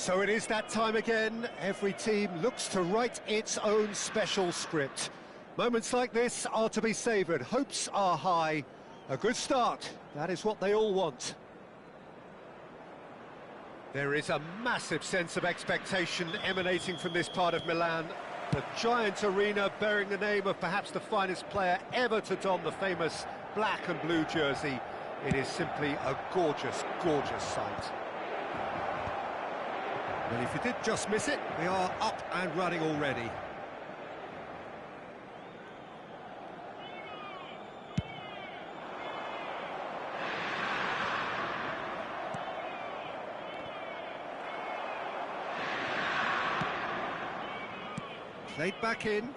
So it is that time again. Every team looks to write its own special script. Moments like this are to be savoured. Hopes are high. A good start, that is what they all want. There is a massive sense of expectation emanating from this part of Milan. The giant arena bearing the name of perhaps the finest player ever to don the famous black and blue jersey. It is simply a gorgeous, gorgeous sight. Well, if you did just miss it, we are up and running already. Played back in.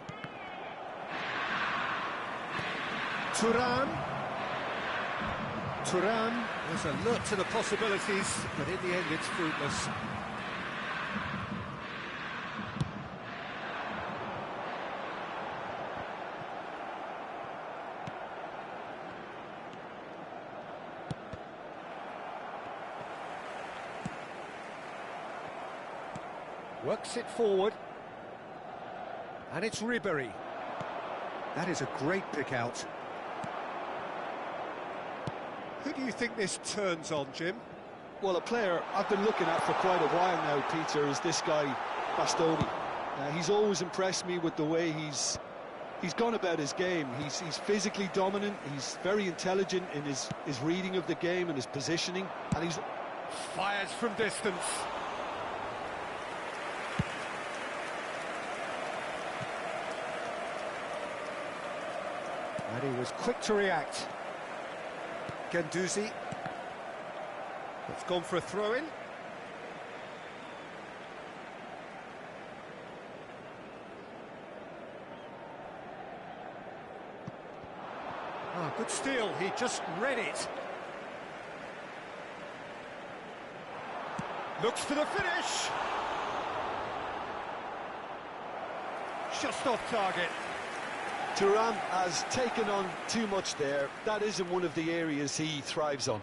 Turan was alert to the possibilities, but in the end it's fruitless. Works it forward. And it's Ribery. That is a great pick out. Who do you think this turns on, Jim? Well, a player I've been looking at for quite a while now, Peter, is this guy, Bastoni. He's always impressed me with the way he's gone about his game. He's physically dominant, he's very intelligent in his reading of the game and his positioning, and he's... Fires from distance. And he was quick to react. Guendouzi. It's gone for a throw-in. Ah, good steal. He just read it. Looks for the finish. Just off target. Thuram has taken on too much there. That isn't one of the areas he thrives on.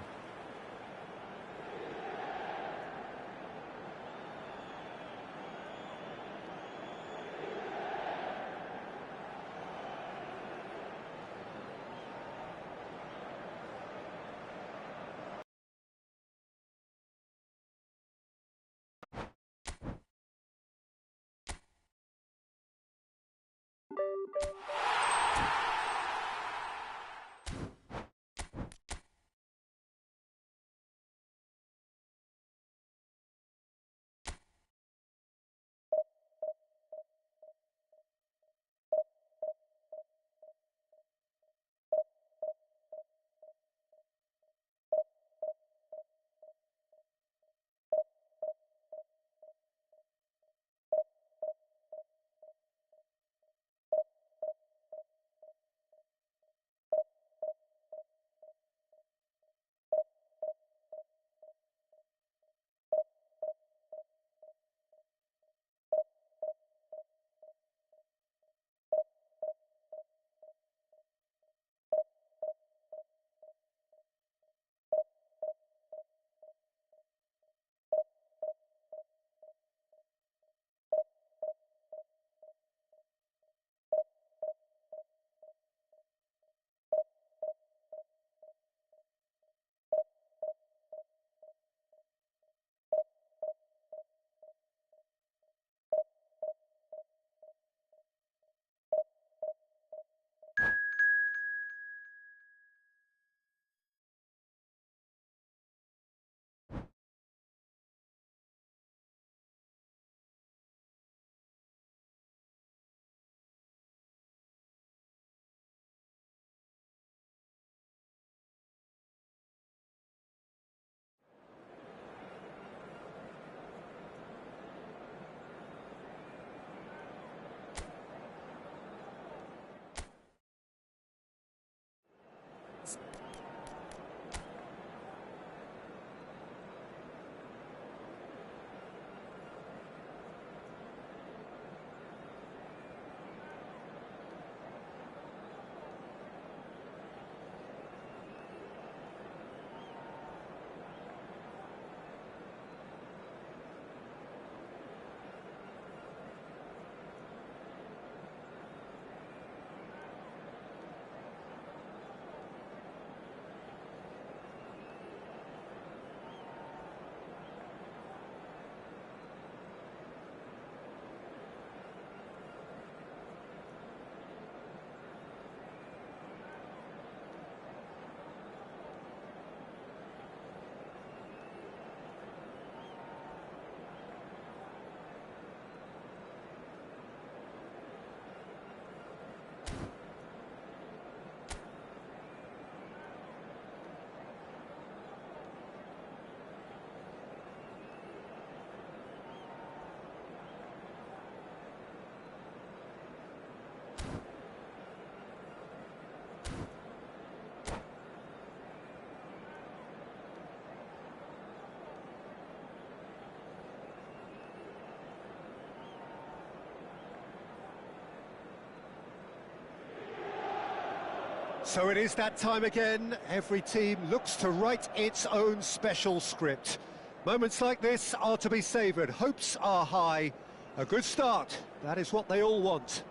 So it is that time again. Every team looks to write its own special script. Moments like this are to be savoured. Hopes are high. A good start. That is what they all want.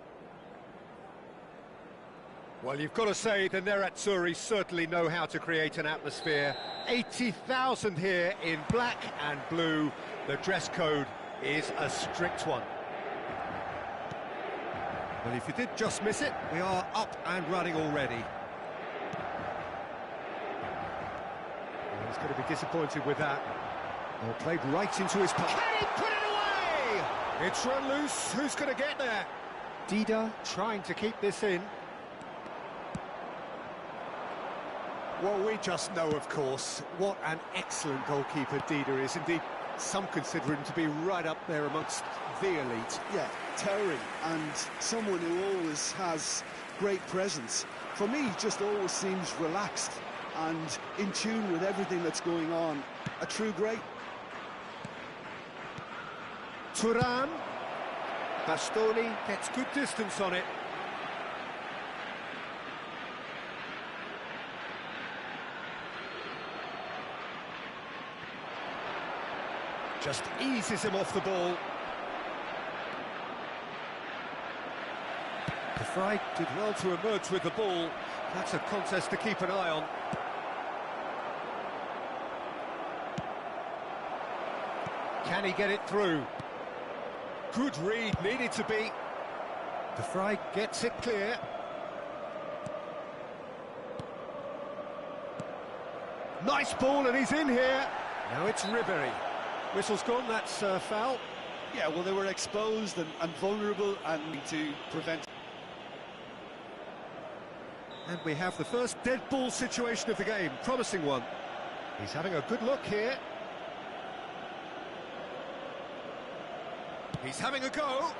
Well, you've got to say the Nerazzurri certainly know how to create an atmosphere. 80,000 here in black and blue. The dress code is a strict one. Well, if you did just miss it, we are up and running already. Well, he's going to be disappointed with that. Well, played right into his path. Can he put it away? It's run loose. Who's going to get there? Dida trying to keep this in. Well, we just know, of course, what an excellent goalkeeper Dida is. Indeed, some consider him to be right up there amongst the elite. Yeah, towering, and someone who always has great presence. For me, he just always seems relaxed and in tune with everything that's going on. A true great. Thuram. Bastoni gets good distance on it. Just eases him off the ball. De Vrij did well to emerge with the ball. That's a contest to keep an eye on. Can he get it through? Good read, needed to be. De Vrij gets it clear. Nice ball, and he's in here. Now it's Ribery. Whistle's gone, that's foul. Yeah, well, they were exposed and vulnerable, and to prevent. And we have the first dead ball situation of the game, promising one. He's having a good look here. He's having a go.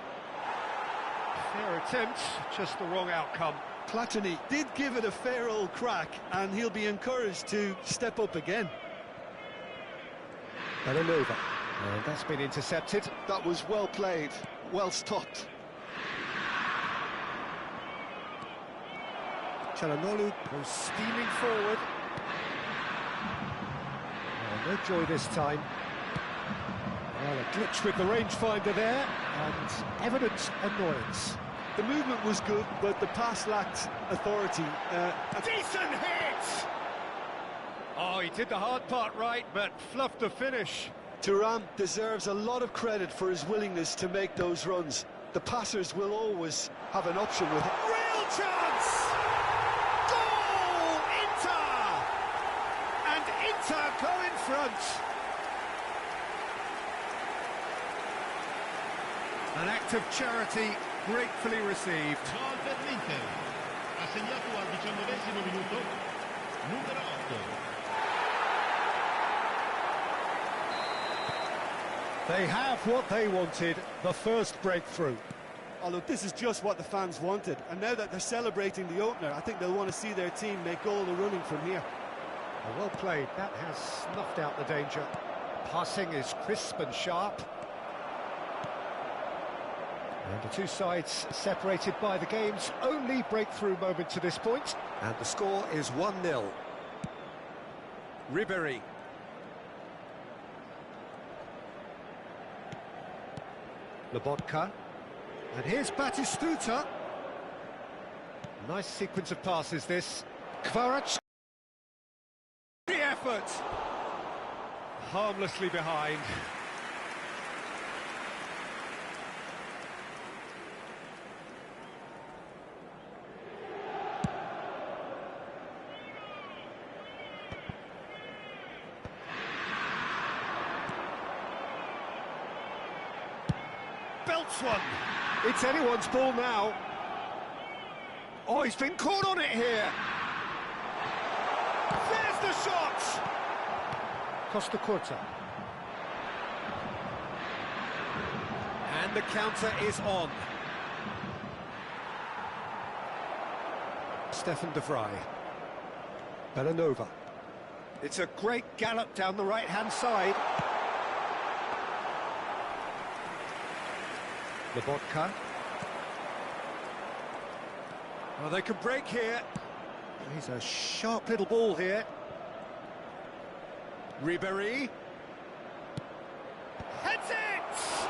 Fair attempt, just the wrong outcome. Platini did give it a fair old crack, and he'll be encouraged to step up again. Belanova. And that's been intercepted. That was well played, well stopped. Çalhanoğlu goes steaming forward. Oh, no joy this time. Well, a glitch with the rangefinder there, and evident annoyance. The movement was good, but the pass lacked authority. Decent hit! Oh, he did the hard part right, but fluffed the finish. Thuram deserves a lot of credit for his willingness to make those runs. The passers will always have an option with it. Real chance! Goal! Inter! And Inter go in front. An act of charity gratefully received. Gol per l'Inter. Ha segnato al 19esimo minuto, numero 8. They have what they wanted, the first breakthrough. Oh, look, this is just what the fans wanted. And now that they're celebrating the opener, I think they'll want to see their team make all the running from here. Well played, that has snuffed out the danger. Passing is crisp and sharp. And the two sides separated by the game's only breakthrough moment to this point. And the score is 1-0. Ribery. Lobotka. And here's Batistuta. Nice sequence of passes, this. Kakarot. The effort. Harmlessly behind. Belts one. It's anyone's ball now. Oh, he's been caught on it here. There's the shot. Costa Curta. And the counter is on. Stefan de Vrij. Belanova. It's a great gallop down the right-hand side. Lobotka. Well, they can break here. He's a sharp little ball here. Ribéry. Heads it!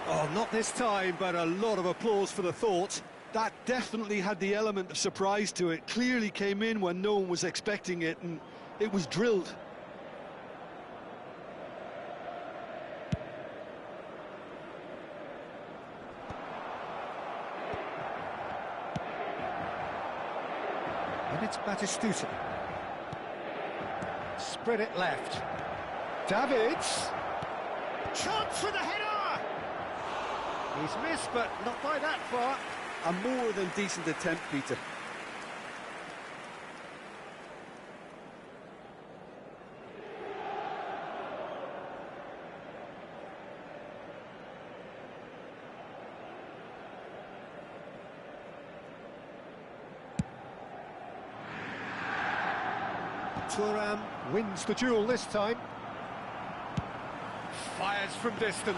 Oh, not this time, but a lot of applause for the thought. That definitely had the element of surprise to it. Clearly came in when no one was expecting it, and it was drilled. And it's Batistuta. Spread it left. Davids. Chance for the header! He's missed, but not by that far. A more than decent attempt, Peter. Thuram wins the duel this time. Fires from distance.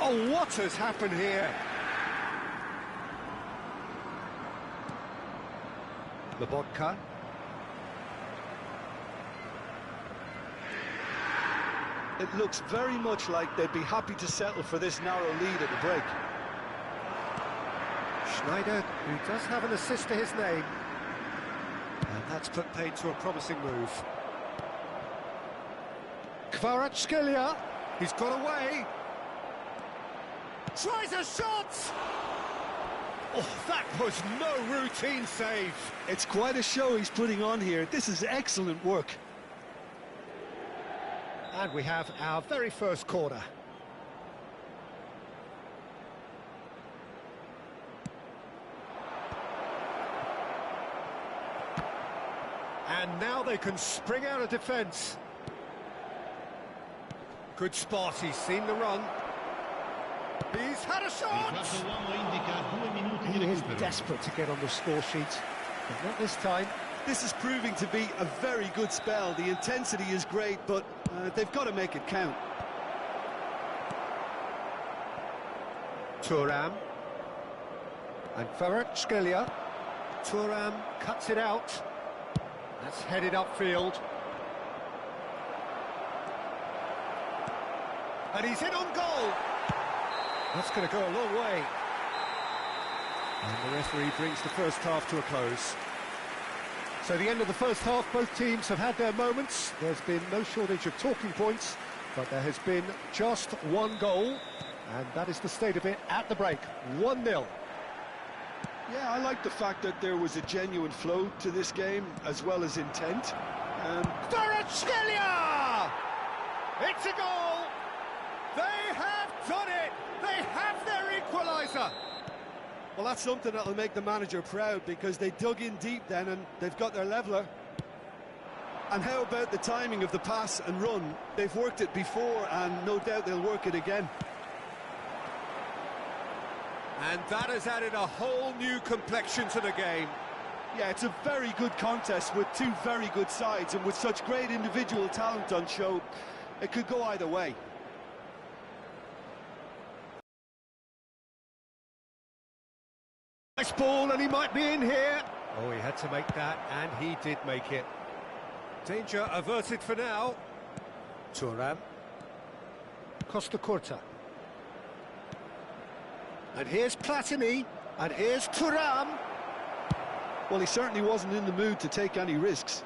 Oh, what has happened here? Lobotka. It looks very much like they'd be happy to settle for this narrow lead at the break. Schneider, who does have an assist to his name. And that's put paid to a promising move. Kvaratskhelia, he's got away. Tries a shot! Oh, that was no routine save. It's quite a show he's putting on here. This is excellent work. And we have our very first corner. And now they can spring out of defence. Good spot, he's seen the run. He's had a shot! He is desperate to get on the score sheet, but not this time. This is proving to be a very good spell. The intensity is great, but they've got to make it count. Thuram. And Kvaratskhelia. Thuram cuts it out. That's headed upfield. And he's in on goal! That's going to go a long way. And the referee brings the first half to a close. So the end of the first half, both teams have had their moments. There's been no shortage of talking points, but there has been just one goal, and that is the state of it at the break, 1-0. Yeah, I like the fact that there was a genuine flow to this game, as well as intent. Kvaratskhelia! It's a goal! They have done it! They have their equaliser! Well, that's something that'll make the manager proud, because they dug in deep then and they've got their leveller. And how about the timing of the pass and run? They've worked it before and no doubt they'll work it again. And that has added a whole new complexion to the game. Yeah, it's a very good contest with two very good sides, and with such great individual talent on show, it could go either way. Nice ball, and he might be in here. Oh, he had to make that, and he did make it. Danger averted for now. Thuram. Costa Curta. And here's Platini, and here's Thuram. Well, he certainly wasn't in the mood to take any risks.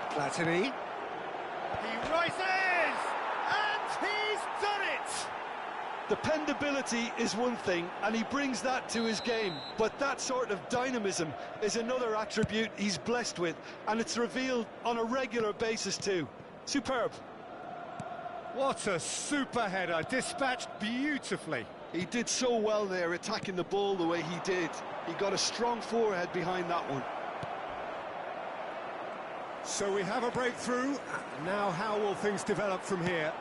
Platini. He rises, and he's done it! Dependability is one thing, and he brings that to his game, but that sort of dynamism is another attribute he's blessed with, and it's revealed on a regular basis too. Superb. What a super header, dispatched beautifully. He did so well there, attacking the ball the way he did. He got a strong forehead behind that one. So we have a breakthrough. Now how will things develop from here?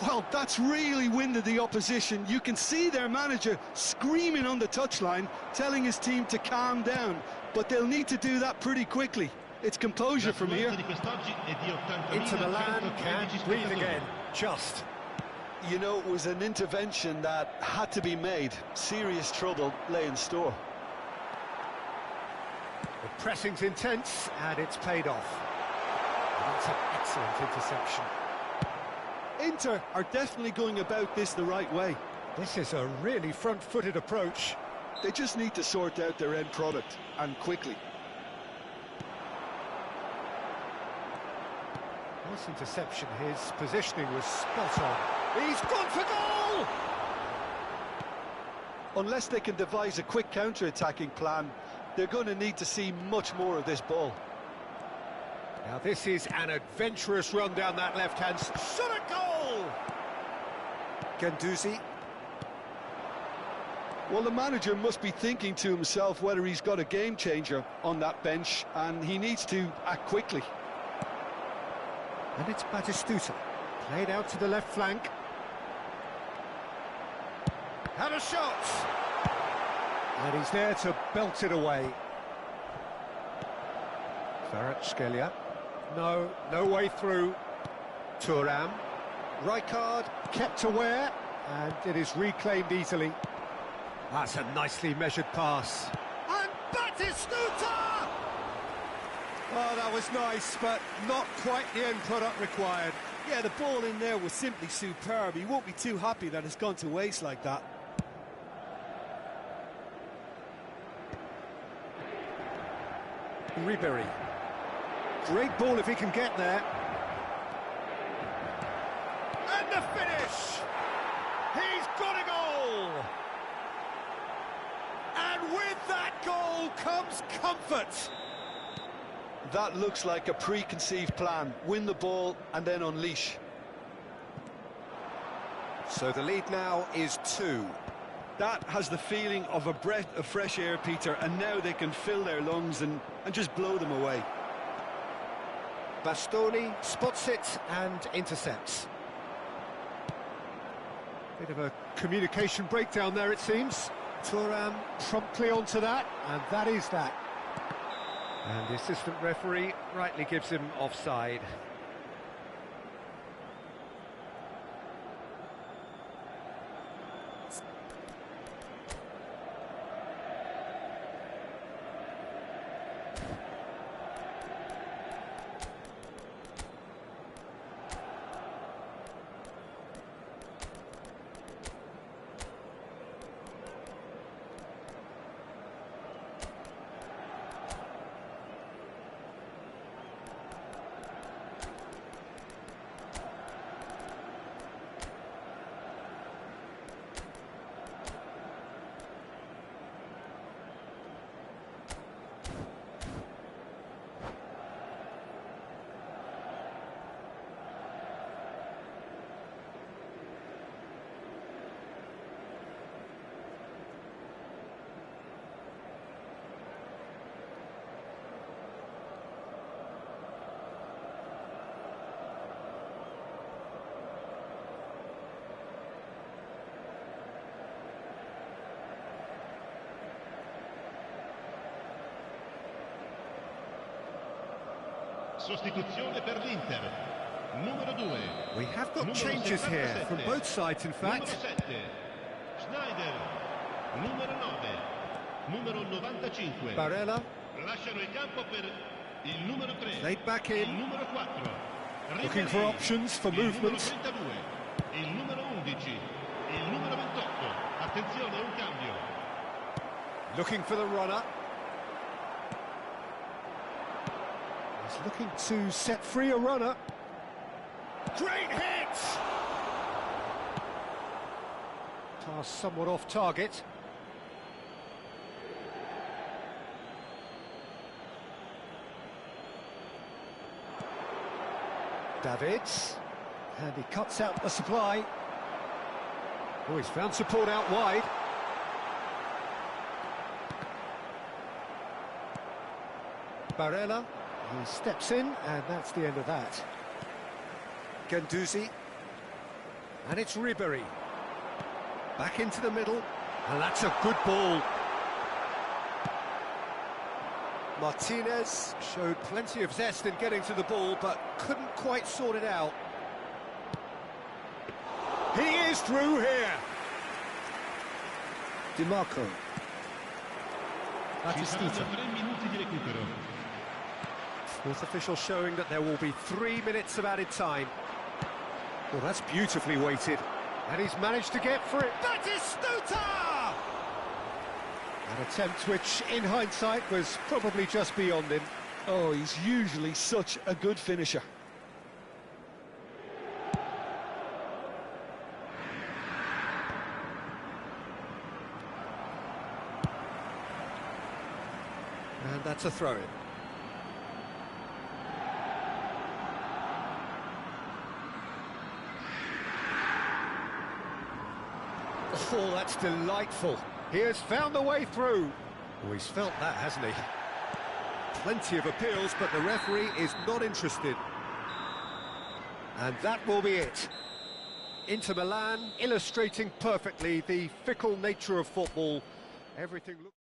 Well, that's really winded the opposition. You can see their manager screaming on the touchline, telling his team to calm down, but they'll need to do that pretty quickly. It's composure from here. Into Milan, can breathe again. Just. You know, it was an intervention that had to be made. Serious trouble lay in store. The pressing's intense, and it's paid off. That's an excellent interception. Inter are definitely going about this the right way. This is a really front-footed approach. They just need to sort out their end product, and quickly. Nice interception. His positioning was spot on. He's gone for goal! Unless they can devise a quick counter-attacking plan, they're going to need to see much more of this ball. Now this is an adventurous run down that left-hand shot at goal! Guendouzi. Well, the manager must be thinking to himself whether he's got a game-changer on that bench, and he needs to act quickly. And it's Batistuta, played out to the left flank. Had a shot! And he's there to belt it away. Kvaratskhelia. No way through. Thuram. Rijkaard kept aware, and it is reclaimed easily. That's a nicely measured pass. And Batistuta! Oh, that was nice, but not quite the end product required. Yeah, the ball in there was simply superb. He won't be too happy that it's gone to waste like that. Ribery. Great ball if he can get there. And the finish! He's got a goal! And with that goal comes comfort! That looks like a preconceived plan. Win the ball and then unleash. So the lead now is 2. That has the feeling of a breath of fresh air, Peter, and now they can fill their lungs and just blow them away. Bastoni spots it and intercepts. Bit of a communication breakdown there, it seems. Thuram promptly onto that, and that is that. And the assistant referee rightly gives him offside. Sostituzione per l'Inter. Numero 2. We have got changes here from both sides, in fact. Numero 7. Schneider. Numero 9. Numero 95. Barella. Lasciano il campo per il numero 3. Laid back in. Il numero 4. Looking for options for movement. Il numero 32. Il numero 11. Il numero 28. Attenzione, un cambio. Looking for the runner. He's looking to set free a runner. Great hit! Pass somewhat off target. Davids, and he cuts out the supply. Oh, he's found support out wide. Barella, he steps in, and that's the end of that. Guendouzi. And it's Ribery. Back into the middle, and that's a good ball. Martinez showed plenty of zest in getting to the ball, but couldn't quite sort it out. He is through here. DiMarco. Ci saranno Batistita. 3 minuti di recupero. Fourth official showing that there will be 3 minutes of added time. Well, that's beautifully weighted. And he's managed to get for it. Batistuta! An attempt which, in hindsight, was probably just beyond him. Oh, he's usually such a good finisher. And that's a throw-in. Oh, that's delightful. He has found the way through. Oh, he's felt that, hasn't he? Plenty of appeals, but the referee is not interested. And that will be it. Inter Milan illustrating perfectly the fickle nature of football. Everything looks...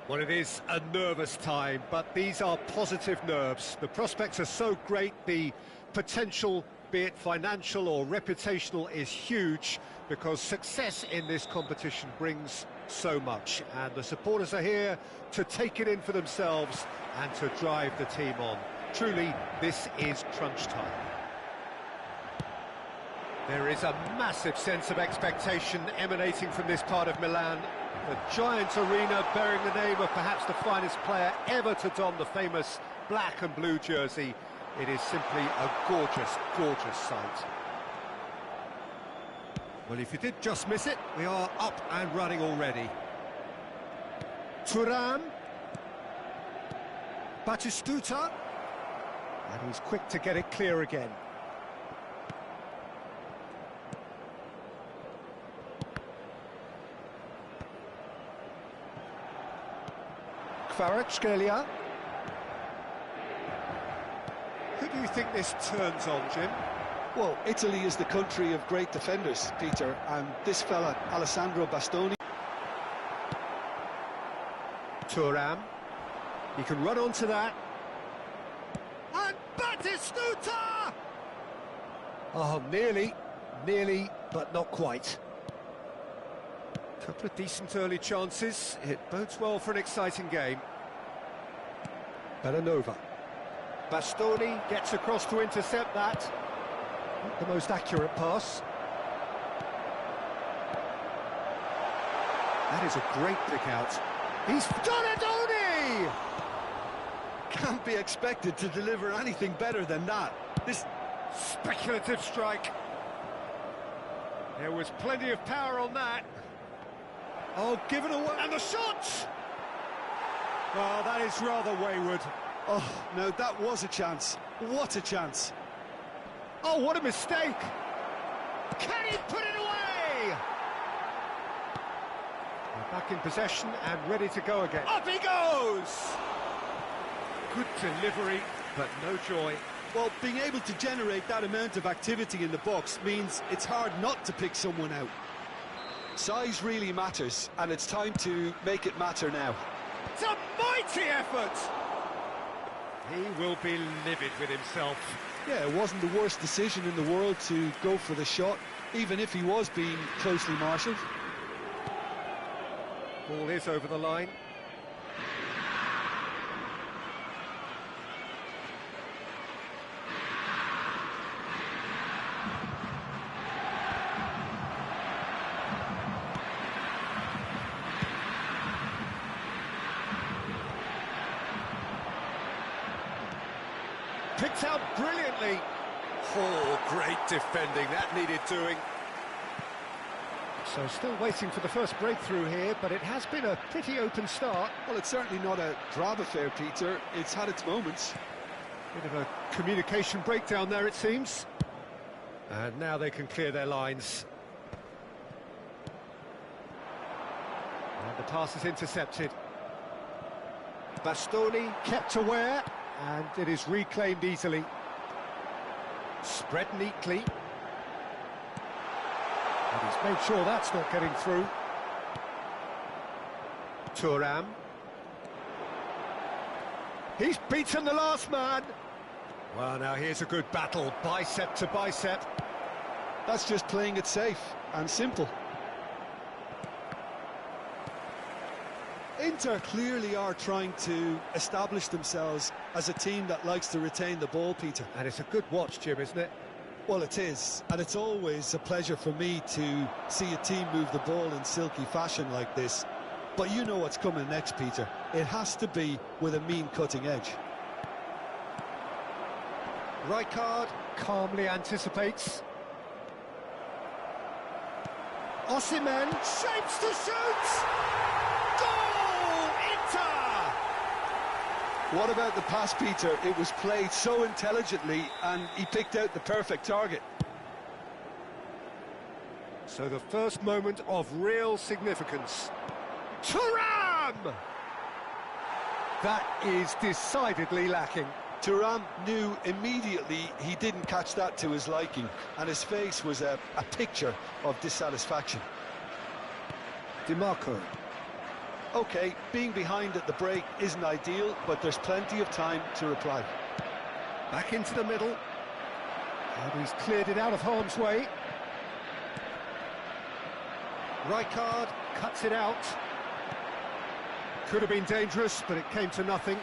Well, it is a nervous time, but these are positive nerves. The prospects are so great, the potential, be it financial or reputational, is huge, because success in this competition brings so much, and the supporters are here to take it in for themselves and to drive the team on. Truly, this is crunch time. There is a massive sense of expectation emanating from this part of Milan. The giant arena bearing the name of perhaps the finest player ever to don the famous black and blue jersey. It is simply a gorgeous, gorgeous sight. Well, if you did just miss it, we are up and running already. Thuram. Batistuta. And he's quick to get it clear again. Kvaratskhelia. Who do you think this turns on, Jim? Well, Italy is the country of great defenders, Peter, and this fella, Alessandro Bastoni. Thuram. He can run onto that. And Batistuta! Oh, nearly, but not quite. Couple of decent early chances. It bodes well for an exciting game. Bellanova. Bastoni gets across to intercept that. Not the most accurate pass. That is a great pick out. He's done it, Donny! Can't be expected to deliver anything better than that. This speculative strike. There was plenty of power on that. Oh, given away. And the shot! Well, that is rather wayward. Oh, no, that was a chance. What a chance. Oh, what a mistake! Can he put it away? They're back in possession and ready to go again. Up he goes! Good delivery, but no joy. Well, being able to generate that amount of activity in the box means it's hard not to pick someone out. Size really matters, and it's time to make it matter now. It's a mighty effort! He will be livid with himself. Yeah, it wasn't the worst decision in the world to go for the shot, even if he was being closely marshalled. Ball is over the line. Picked out brilliantly. Oh, great defending. That needed doing. So still waiting for the first breakthrough here, but it has been a pretty open start. Well, it's certainly not a drab affair, Peter. It's had its moments. Bit of a communication breakdown there, it seems. And now they can clear their lines. And the pass is intercepted. Bastoni kept aware, and it is reclaimed easily. Spread neatly. And he's made sure that's not getting through. Thuram. He's beaten the last man. Well, now here's a good battle, bicep to bicep. That's just playing it safe and simple. Inter clearly are trying to establish themselves as a team that likes to retain the ball, Peter. And it's a good watch, Jim, isn't it? Well, it is, and it's always a pleasure for me to see a team move the ball in silky fashion like this. But you know what's coming next, Peter. It has to be with a mean cutting edge. Rijkaard calmly anticipates. Osimhen shapes to shoot! Goal! Inter! What about the pass, Peter? It was played so intelligently and he picked out the perfect target. So the first moment of real significance. Thuram! That is decidedly lacking. Thuram knew immediately he didn't catch that to his liking, and his face was a picture of dissatisfaction. Di Marco. OK, being behind at the break isn't ideal, but there's plenty of time to reply. Back into the middle. And he's cleared it out of harm's way. Rijkaard cuts it out. Could have been dangerous, but it came to nothing.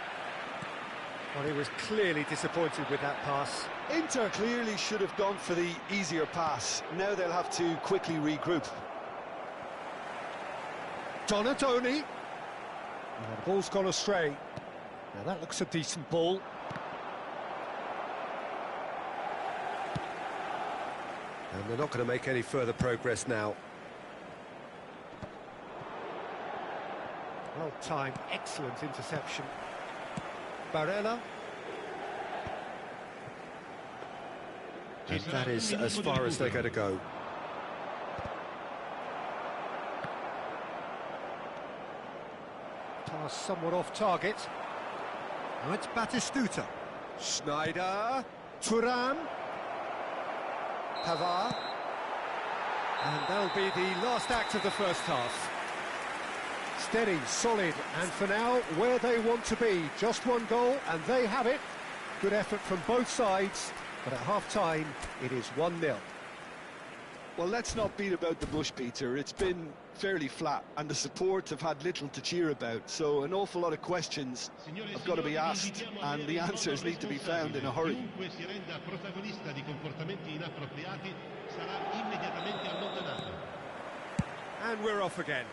Well, he was clearly disappointed with that pass. Inter clearly should have gone for the easier pass. Now they'll have to quickly regroup. Donadoni. The ball's gone astray. Now that looks a decent ball. And they're not going to make any further progress now. Well timed, excellent interception. Barella. And that is as far as they're going to go. Pass somewhat off target. Now it's Batistuta. Schneider. Thuram. Pavard. And that'll be the last act of the first half. Steady, solid, and for now, where they want to be. Just one goal, and they have it. Good effort from both sides, but at half-time, it is 1-0. Well, let's not beat about the bush, Peter. It's been fairly flat, and the support have had little to cheer about, so an awful lot of questions have got to be asked, and the answers need to be found in a hurry. And we're off again.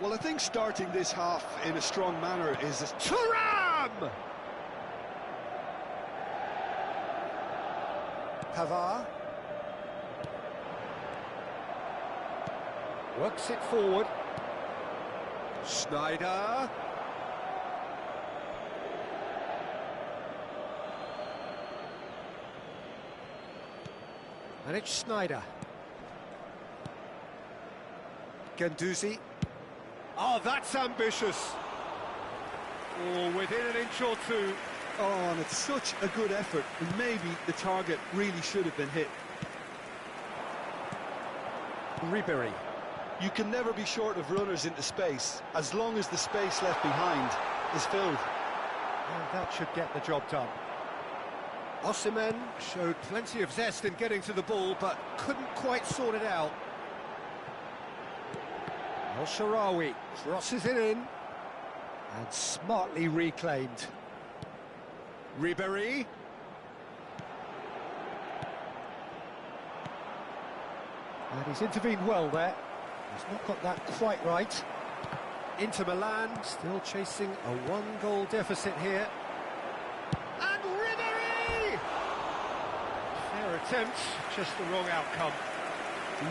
Well, I think starting this half in a strong manner is... Thuram! Pavard. Works it forward. Schneider. And it's Schneider. Guendouzi. Oh, that's ambitious. Oh, within an inch or two. Oh, and it's such a good effort, and maybe the target really should have been hit. Ribéry. You can never be short of runners into space, as long as the space left behind is filled. And that should get the job done. Osimhen showed plenty of zest in getting to the ball, but couldn't quite sort it out. El Shaarawy crosses it in, and smartly reclaimed. Ribéry. And he's intervened well there. He's not got that quite right. Inter Milan still chasing a one-goal deficit here. And Ribéry! Fair attempt, just the wrong outcome.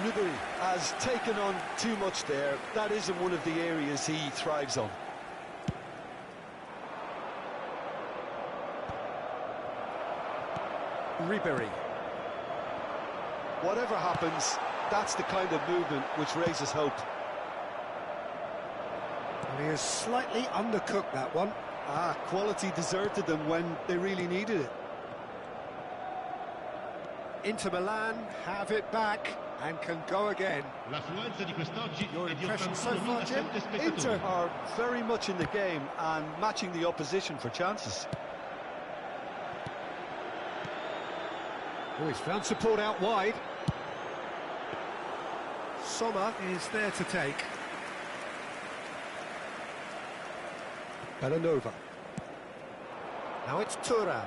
Ribéry has taken on too much there. That isn't one of the areas he thrives on. Ribéry. Whatever happens, that's the kind of movement which raises hope. And he has slightly undercooked that one. Quality deserted them when they really needed it. Inter Milan have it back and can go again. Your impression so far, Jim? Inter are very much in the game and matching the opposition for chances. Oh, he's found support out wide. Sommer is there to take. Bellanova. Now it's Thuram.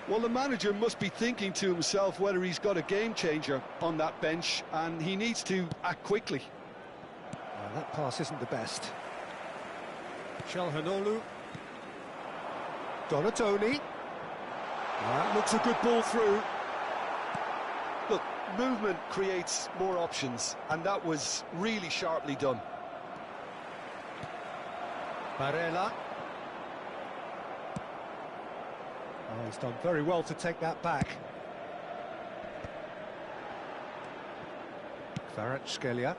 Well, the manager must be thinking to himself whether he's got a game changer on that bench, and he needs to act quickly. Well, that pass isn't the best. Calhanoglu. Donadoni. That looks a good ball through. Look, movement creates more options, and that was really sharply done. Barella. Oh, he's done very well to take that back. Kvaratskhelia.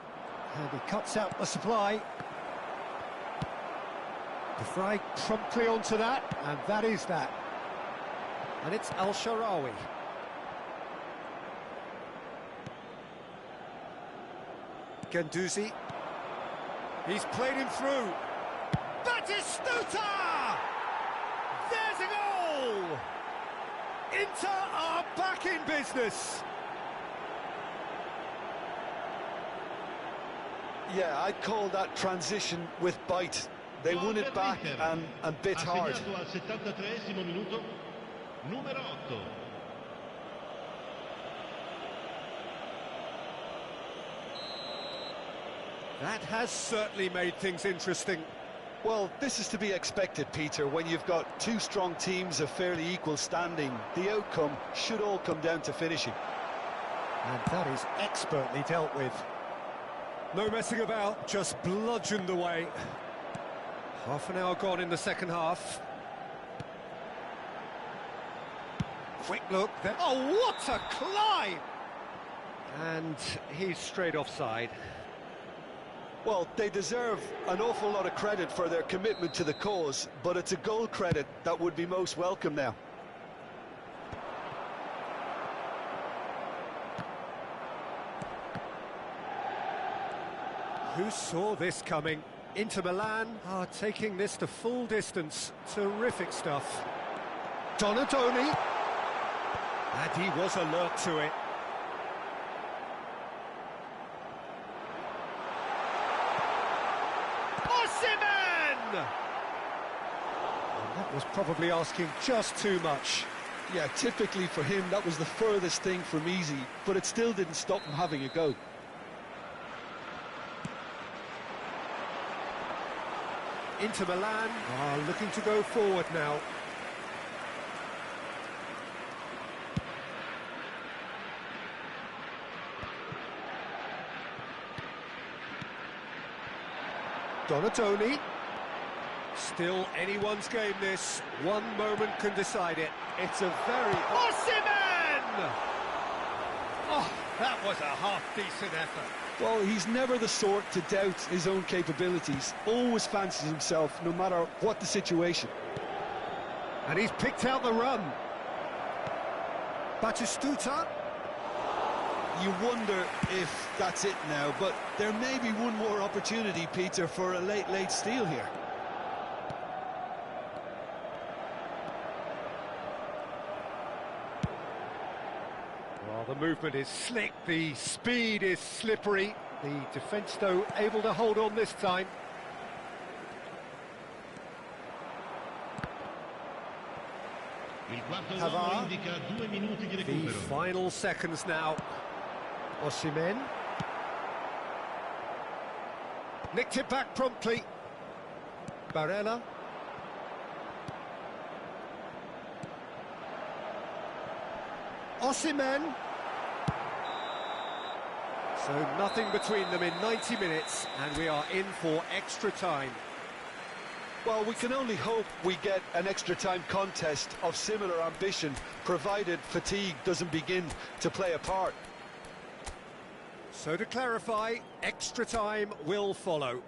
And he cuts out the supply. De Vrij promptly onto that, and that is that. And it's El Shaarawy. Guendouzi. He's played him through. Batistuta! There's a goal! Inter are back in business. Yeah, I'd call that transition with bite. They won it back and bit hard. Assegnato al 73esimo minuto, numero 8. That has certainly made things interesting. Well, this is to be expected, Peter. When you've got two strong teams of fairly equal standing, the outcome should all come down to finishing. And that is expertly dealt with. No messing about, just bludgeoned away. Half an hour gone in the second half. Quick look there. Oh, what a climb! And he's straight offside. Well, they deserve an awful lot of credit for their commitment to the cause, but it's a goal credit that would be most welcome now. Who saw this coming? Inter Milan are taking this to full distance. Terrific stuff. Donadoni. And he was alert to it. Osimhen! And that was probably asking just too much. Yeah, typically for him, that was the furthest thing from easy, but it still didn't stop him having a go. Inter Milan are looking to go forward now. Donatoni. Still anyone's game this. One moment can decide it. It's a very... Osimhen! Oh, that was a half-decent effort. Well, he's never the sort to doubt his own capabilities. Always fancies himself, no matter what the situation. And he's picked out the run. Batistuta. You wonder if that's it now, but there may be one more opportunity, Peter, for a late steal here. Well, the movement is slick, the speed is slippery. The defence, though, able to hold on this time. Il quarto uomo indica 2 minuti di The recupero. final seconds now. Osimhen. Nicked it back promptly. Barella. Osimhen. So nothing between them in 90 minutes, and we are in for extra time. Well, we can only hope we get an extra time contest of similar ambition, provided fatigue doesn't begin to play a part. So to clarify, extra time will follow.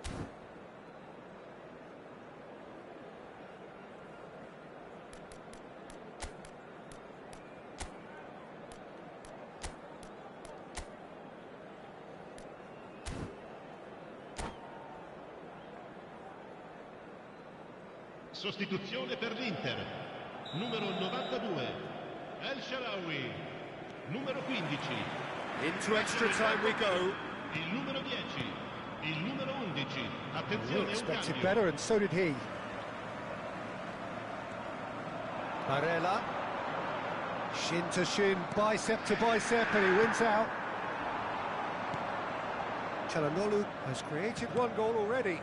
Sostituzione per l'Inter. Numero 92, El Shaarawy. Numero 15. Into extra time we go. Il numero 10. Il numero 11. You Attenzione, un expected cambio. better, and so did he. Barella. Shin to shin, bicep to bicep, and he wins out. Çalhanoğlu has created one goal already.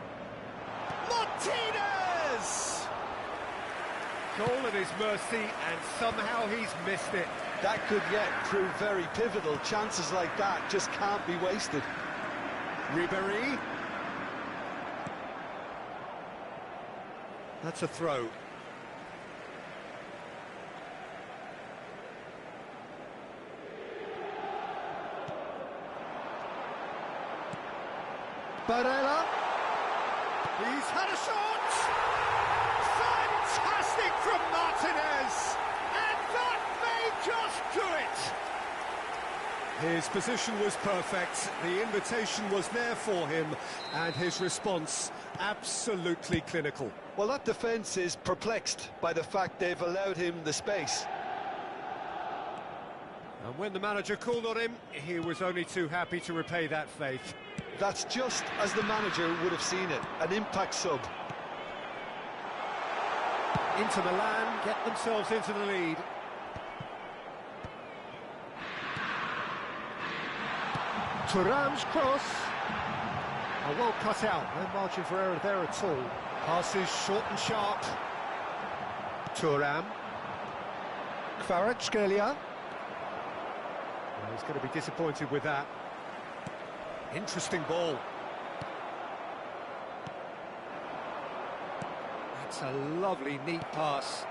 Martinez! Goal at his mercy, and somehow he's missed it. That could yet prove very pivotal. Chances like that just can't be wasted. Ribéry. That's a throw. Barella. He's had a shot. Fantastic from Martinez. And that may just do it. His position was perfect, the invitation was there for him, and his response absolutely clinical. Well, that defence is perplexed by the fact they've allowed him the space. And when the manager called on him, he was only too happy to repay that faith. That's just as the manager would have seen it, an impact sub. Inter Milan get themselves into the lead. Thuram's cross. Oh, well cut out, no margin for error there at all. Passes short and sharp. Thuram. Kvaratskhelia. He's going to be disappointed with that. Interesting ball. That's a lovely, neat pass.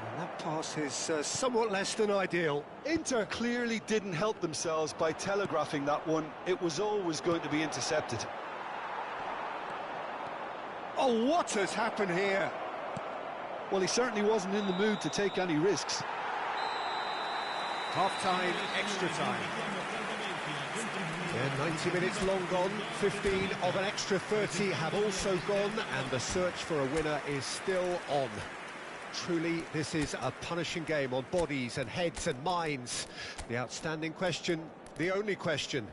And that pass is somewhat less than ideal. Inter clearly didn't help themselves by telegraphing that one. It was always going to be intercepted. Oh, what has happened here? Well, he certainly wasn't in the mood to take any risks. Half-time, extra time. Yeah, 90 minutes long gone, 15 of an extra 30 have also gone, and the search for a winner is still on. Truly, this is a punishing game on bodies and heads and minds. The outstanding question, the only question,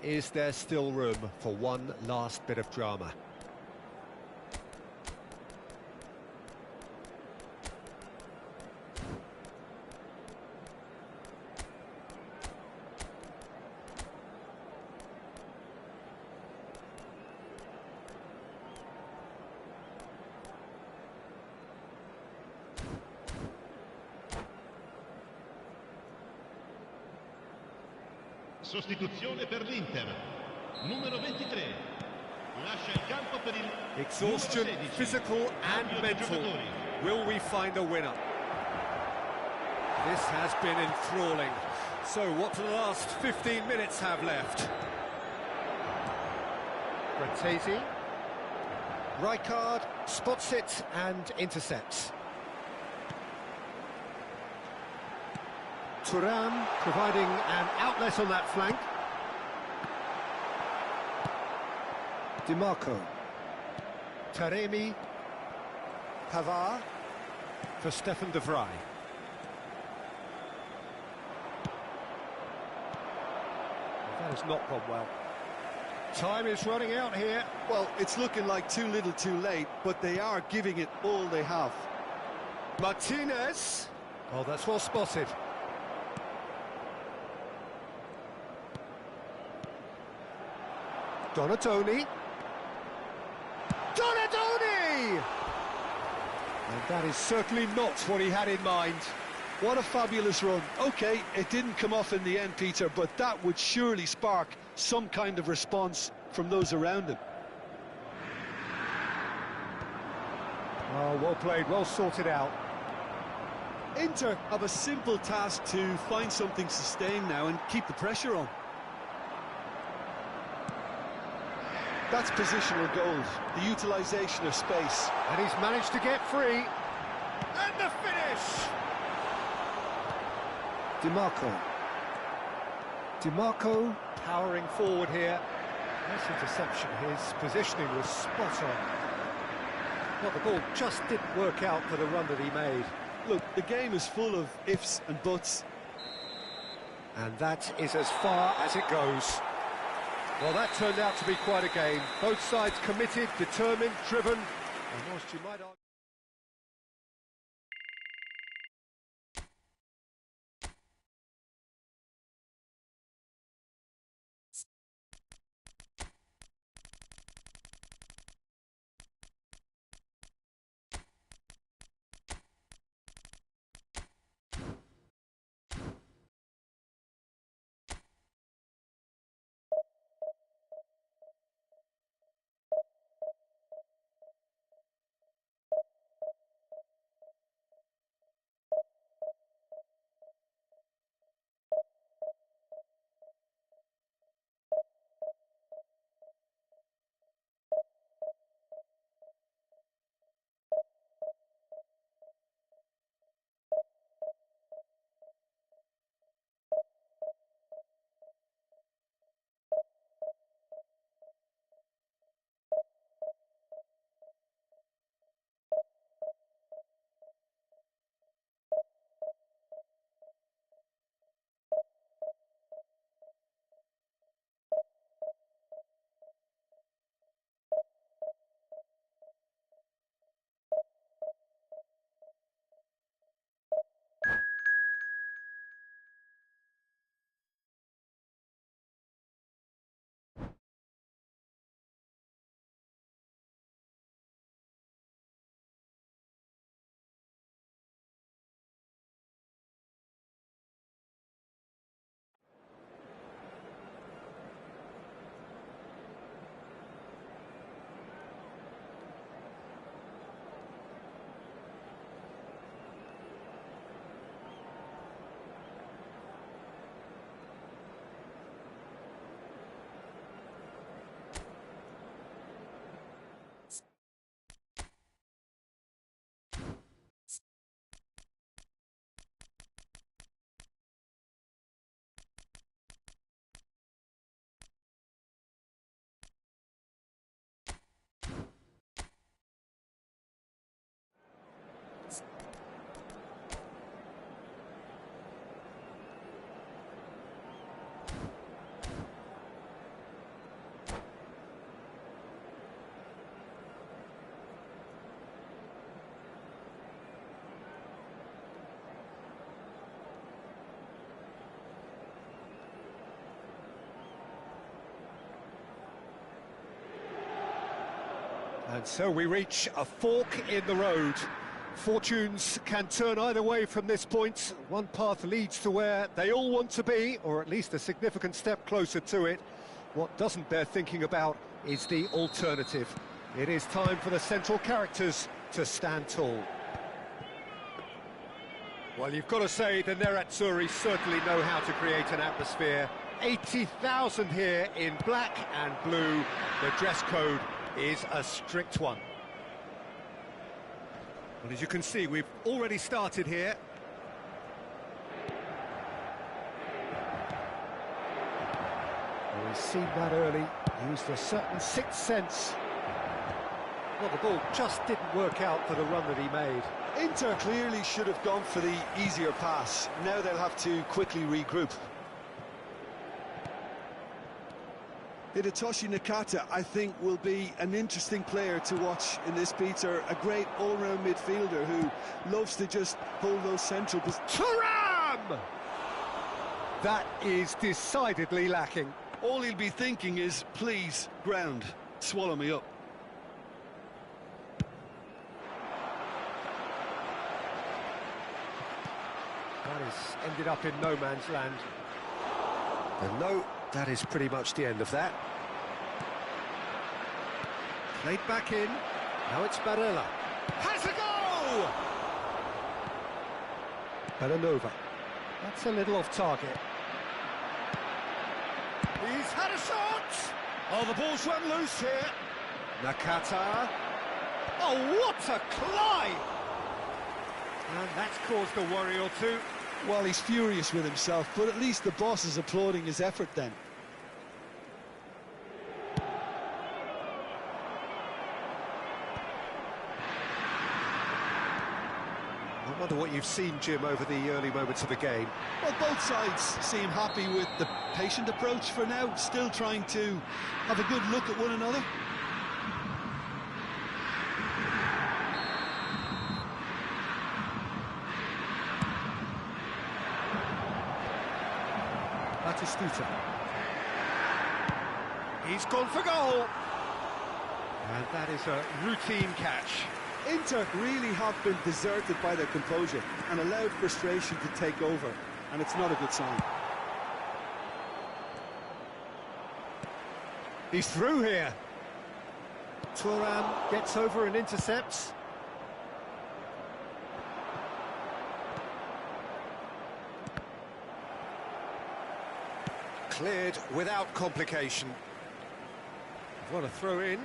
is there still room for one last bit of drama? Sostituzione per l'Inter. Numero 23. Lascia il campo per il Exhaustion, numero 16. physical and Cambio di mental. giocatori. Will we find a winner? This has been enthralling. So what do the last 15 minutes have left? Bratesi. Rijkaard spots it and intercepts. Thuram providing an outlet on that flank. DiMarco. Taremi. Pavard for Stefan de Vrij. That has not gone well. Time is running out here. Well, it's looking like too little too late, but they are giving it all they have. Martinez. Oh, that's well spotted. Donatoni. Donatoni! And that is certainly not what he had in mind. What a fabulous run. OK, it didn't come off in the end, Peter, but that would surely spark some kind of response from those around him. Oh, well played, well sorted out. Inter have a simple task to find something sustained now and keep the pressure on. That's positional goals, the utilisation of space. And he's managed to get free. And the finish! DiMarco. DiMarco powering forward here. Nice interception, his positioning was spot on. Well, the ball just didn't work out for the run that he made. Look, the game is full of ifs and buts. And that is as far as it goes. Well, that turned out to be quite a game. Both sides committed, determined, driven. And whilst you might argue... And so we reach a fork in the road. Fortunes can turn either way from this point. One path leads to where they all want to be, or at least a significant step closer to it. What doesn't bear thinking about is the alternative. It is time for the central characters to stand tall. Well, you've got to say the Nerazzurri certainly know how to create an atmosphere. 80,000 here in black and blue. The dress code is a strict one. Well, as you can see, we've already started here. Well, we've seen that early, used a certain sixth sense. Well, the ball just didn't work out for the run that he made. Inter clearly should have gone for the easier pass. Now they'll have to quickly regroup. Hidetoshi Nakata, I think, will be an interesting player to watch in this, Peter. A great all-round midfielder who loves to just hold those central positions. Thuram! That is decidedly lacking. All he'll be thinking is, please, ground, swallow me up. That has ended up in no man's land. And no, that is pretty much the end of that. Played back in. Now it's Barella. Has a goal! Belanova. That's a little off target. He's had a shot! Oh, the ball's run loose here. Nakata. Oh, what a climb! And that's caused a worry or two. Well, he's furious with himself, but at least the boss is applauding his effort then. I wonder what you've seen, Jim, over the early moments of the game. Well, both sides seem happy with the patient approach for now, still trying to have a good look at one another. Batistuta. He's gone for goal. And that is a routine catch. Inter really have been deserted by their composure and allowed frustration to take over, and it's not a good sign. He's through here. Thuram gets over and intercepts. Cleared without complication. What a throw in.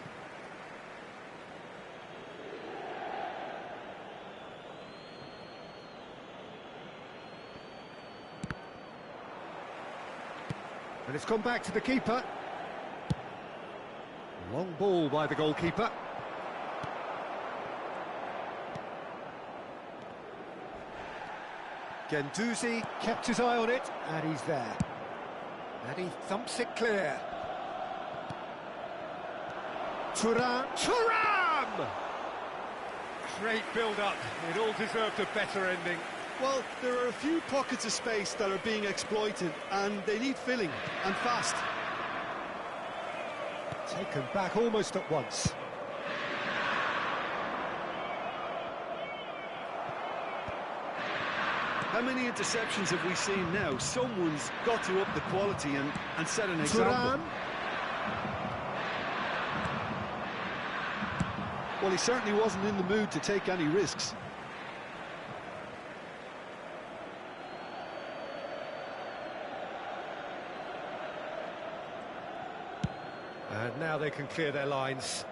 And it's gone back to the keeper. Long ball by the goalkeeper. Guendouzi kept his eye on it, and he's there. And he thumps it clear. Thuram! Great build-up. It all deserved a better ending. Well, there are a few pockets of space that are being exploited, and they need filling, and fast. Taken back almost at once. How many interceptions have we seen now? Someone's got to up the quality and set an example. Thuram. Well, he certainly wasn't in the mood to take any risks. And now they can clear their lines.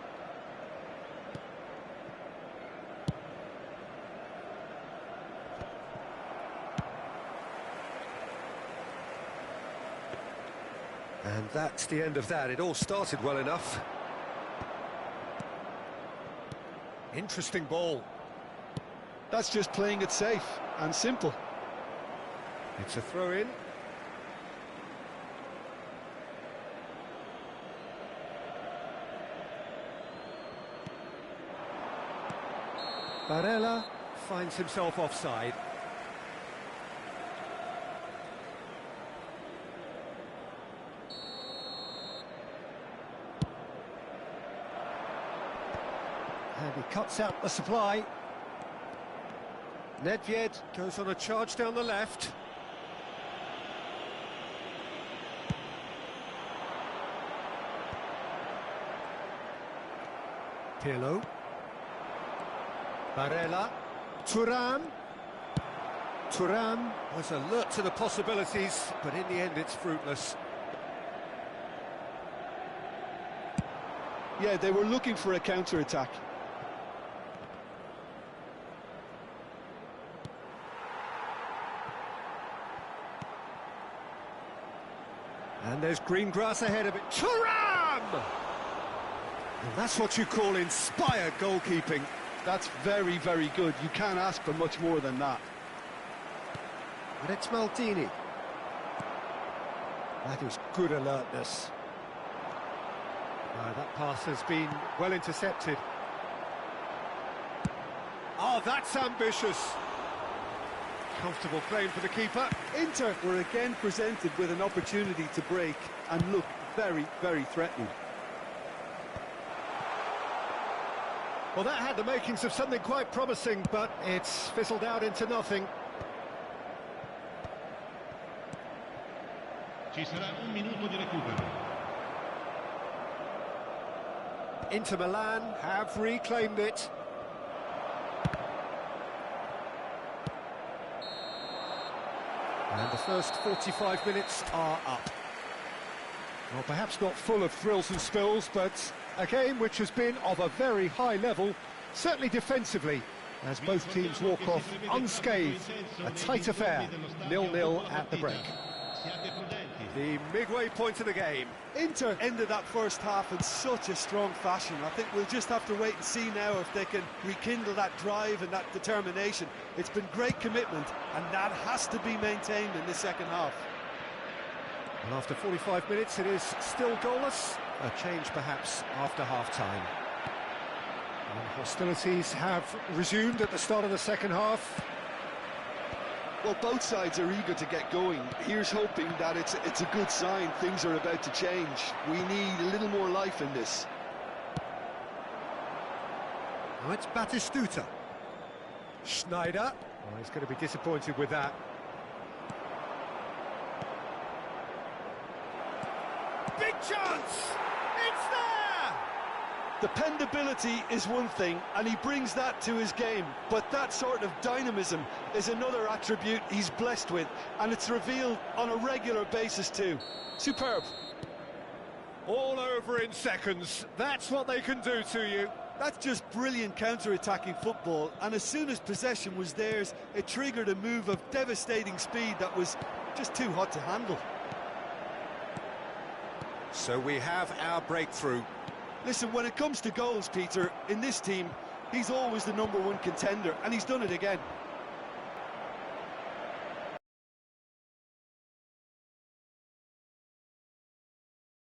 And that's the end of that. It all started well enough. Interesting ball. That's just playing it safe and simple. It's a throw-in. Barella finds himself offside. And he cuts out the supply. Nedved goes on a charge down the left. Pirlo. Barella. Thuram. Thuram was alert to the possibilities, but in the end it's fruitless. Yeah, they were looking for a counter-attack. And there's green grass ahead of it. Thuram! And that's what you call inspired goalkeeping. That's very, very good. You can't ask for much more than that. And it's Maldini. That is good alertness. That pass has been well intercepted. Oh, that's ambitious. Comfortable claim for the keeper. Inter were again presented with an opportunity to break and look very, very threatening. Well, that had the makings of something quite promising, but it's fizzled out into nothing. Ci sarà un minuto di recupero. Inter Milan have reclaimed it. And the first 45 minutes are up. Well, perhaps not full of thrills and spills, but a game which has been of a very high level, certainly defensively, as both teams walk off unscathed. A tight affair, 0-0 at the break. The midway point of the game. Inter ended that first half in such a strong fashion. I think we'll just have to wait and see now if they can rekindle that drive and that determination. It's been great commitment, and that has to be maintained in the second half. And after 45 minutes, it is still goalless. A change perhaps after half-time. And hostilities have resumed at the start of the second half. Well, both sides are eager to get going. Here's hoping that it's a good sign. Things are about to change. We need a little more life in this. Now it's Batistuta. Schneider. Oh, he's going to be disappointed with that. Big chance! It's there! Dependability is one thing, and he brings that to his game, but that sort of dynamism is another attribute he's blessed with, and it's revealed on a regular basis too. Superb. All over in seconds. That's what they can do to you. That's just brilliant counter-attacking football, and as soon as possession was theirs, it triggered a move of devastating speed that was just too hot to handle. So we have our breakthrough. Listen, when it comes to goals, Peter, in this team, he's always the #1 contender, and he's done it again.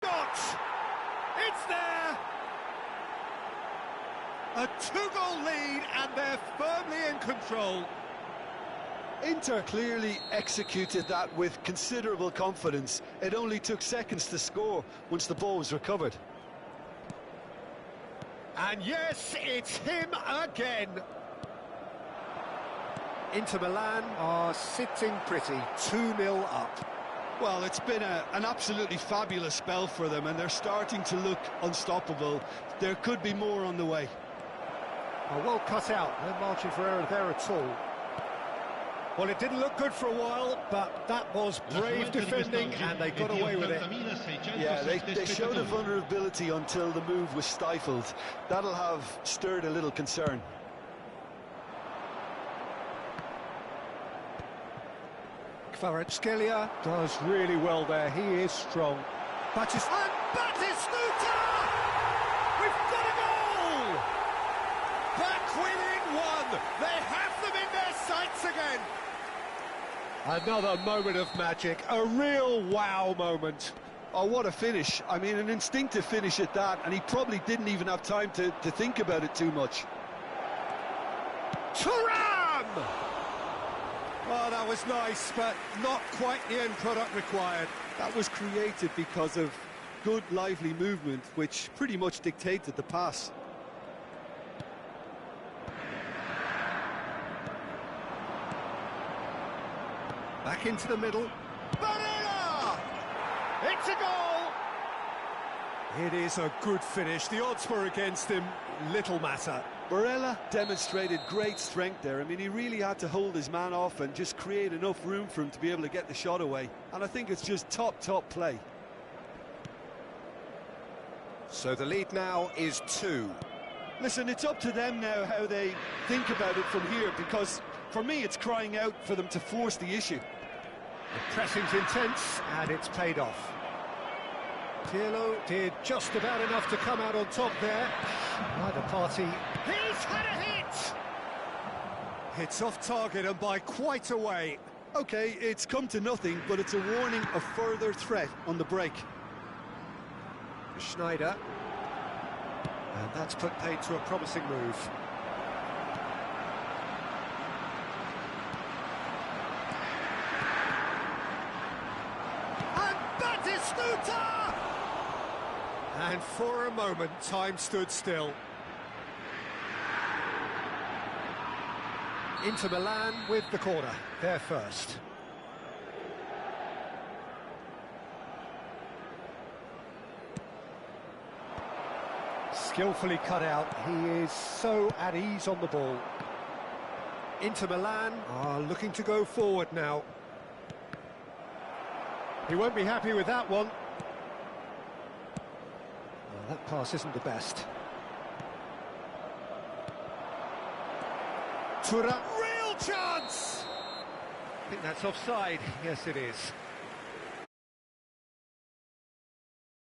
It's there! A 2-goal lead, and they're firmly in control. Inter clearly executed that with considerable confidence. It only took seconds to score once the ball was recovered. And yes, it's him again. Inter Milan are sitting pretty, 2-0 up. Well, it's been an absolutely fabulous spell for them, and they're starting to look unstoppable. There could be more on the way. Oh, well cut out, no margin for error there at all. Well, it didn't look good for a while, but that was brave defending, and they got away with it. Yeah, they showed a vulnerability until the move was stifled. That'll have stirred a little concern. Kvaratskhelia does really well there. He is strong. Batistuta! We've got a goal! Back within one. They have them in their sights again. Another moment of magic, a real wow moment. Oh, what a finish. I mean, an instinctive finish at that, and he probably didn't even have time to think about it too much. Thuram! Oh, that was nice, but not quite the end product required. That was created because of good, lively movement, which pretty much dictated the pass. Back into the middle. Barella! It's a goal! It is a good finish. The odds were against him. Little matter. Barella demonstrated great strength there. I mean, he really had to hold his man off and just create enough room for him to be able to get the shot away. And I think it's just top play. So the lead now is 2. Listen, it's up to them now how they think about it from here, because for me it's crying out for them to force the issue. The pressing's intense, and it's paid off. Pirlo did just about enough to come out on top there. Neither party. He's had a hit! It's off target and by quite a way. Okay, it's come to nothing, but it's a warning of further threat on the break. Schneider. And that's put paid to a promising move. And Batistuta! And for a moment, time stood still. Inter Milan with the corner. They're first. Skillfully cut out. He is so at ease on the ball. Inter Milan are looking to go forward now. He won't be happy with that one. Well, that pass isn't the best. Tura, real chance! I think that's offside. Yes, it is.